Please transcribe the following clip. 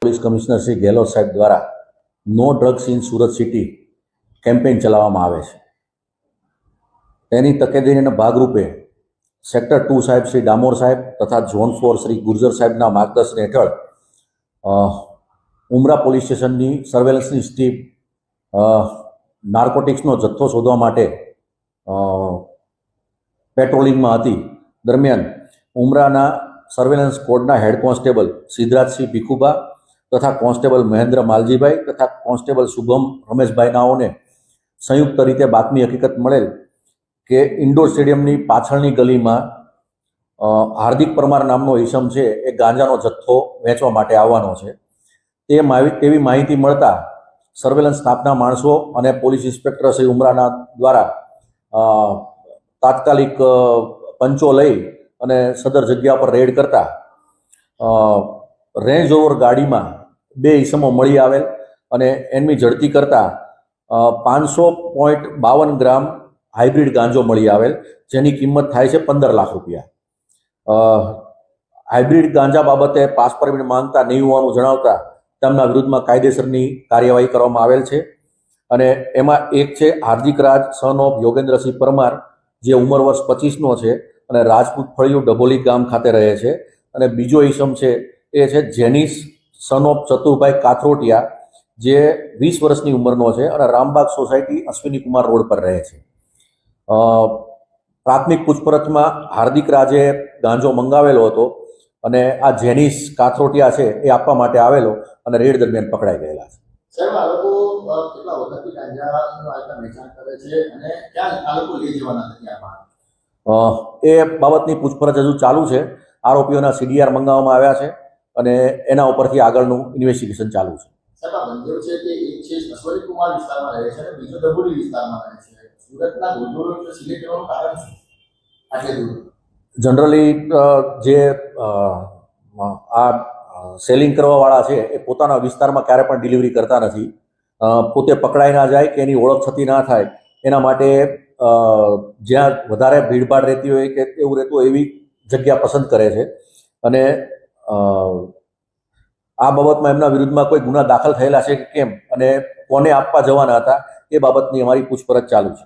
Police commissioner Shri Gehlot સાહેબ દ્વારા no drugs in Surat city campaign ચલાવવામાં આવે છે। તેની તકેદારીના ભાગરૂપે સેક્ટર 2 સાહેબ શ્રી ડામોર સાહેબ તથા ઝોન 4 શ્રી ગુર્જર સાહેબના માર્ગદર્શન હેઠળ ઉમરા પોલીસ સ્ટેશનની સર્વેલન્સની ટીમ નાર્કોટિક્સનો જથ્થો શોધવા માટે પેટ્રોલિંગમાં હતી। દરમિયાન ઉમરાના surveillance સ્ક્વોડના head constable Siddharajsinh Bhikhuba તથા કોન્સ્ટેબલ મહેન્દ્ર માલજીભાઈ તથા કોન્સ્ટેબલ શુભમ રમેશભાઈ નાઓને સંયુક્ત રીતે બાતમી હકીકત મળેલ કે ઇન્ડોર સ્ટેડિયમની પાછળની ગલીમાં હાર્દિક પરમાર નામનો ઈસમ છે એ ગાંજાનો જથ્થો વેચવા માટે આવવાનો છે। તેવી માહિતી મળતા સર્વેલન્સ સ્ટાફના માણસો અને પોલીસ ઇન્સ્પેક્ટર શ્રી ઉમરાના દ્વારા તાત્કાલિક પંચો લઈ અને સદર જગ્યા પર રેડ કરતા રેન્જ ઓવર ગાડીમાં 2 ઈસમો મળી આવેલ અને એમની ઝડપી કરતા 500.52 ગ્રામ હાઇબ્રિડ ગાંજો મળી આવેલ, જેની કિંમત થાય છે 15 લાખ રૂપિયા। હાઇબ્રિડ ગાંજા બાબતે પાસ પરમિટ માંગતા નહીં હોવાનું જણાવતા તેમના વિરુદ્ધમાં કાયદેસરની કાર્યવાહી કરવામાં આવેલ છે। અને એમાં એક છે હાર્દિક રાજ સન ઓફ યોગેન્દ્રસિંહ પરમાર, જે ઉંમર વર્ષ 25નો છે અને રાજપૂત ફળિયું ડભોલી ગામ ખાતે રહે છે। અને બીજો ઈસમ છે એ છે જેનિસ સન ઓફ ચતુરભાઈ કાથરોટિયા, જે 20 વર્ષની ઉંમરનો છે અને રામબાગ સોસાયટી અશ્વિની કુમાર રોડ પર રહે છે। પ્રાથમિક પૂછપરછમાં હાર્દિક રાજે ગાંજો મંગાવેલો હતો અને આ જેનિસ કાથરોટિયા છે એ આપવા માટે આવેલો અને રેડ દરમિયાન પકડાઈ ગયેલા છે। સાહેબ, આ લોકો કેટલા વખતથી ગાંજાનું વેચાણ કરે છે અને ક્યાં આ લોકો લઈ જવાના હતા ત્યાંમાં? એ બાબતની પૂછપરછ હજુ ચાલુ છે। આરોપીઓના CDR મંગાવવામાં આવ્યા છે અને એના ઉપરથી આગળનું ઇન્વેસ્ટિગેશન ચાલુ છે। સાહેબ, આ બંધો છે કે એક છે અશ્વિની કુમાર વિસ્તારમાં રહે છે અને બીજો ડભોલી વિસ્તારમાં રહે છે। સુરતના ગુંડોળો સિલેક્ટ કરવાનું કારણ શું આટલે દૂર? જનરલી જે આ સેલિંગ કરવાવાળા છે એ પોતાના વિસ્તારમાં ક્યારે પણ ડિલિવરી કરતા નથી। પોતે પકડાઈ ના જાય કે એની ઓળખ થતી ના થાય એના માટે જ્યાં વધારે ભીડભાડ રહેતી હોય કે એવું રહેતું હોય એવી જગ્યા પસંદ કરે છે। અને આ બાબતમાં એમના વિરુદ્ધમાં કોઈ ગુના દાખલ થયેલા છે કે કેમ અને કોને આપવા જવાના હતા એ બાબતની અમારી પૂછપરછ ચાલુ છે।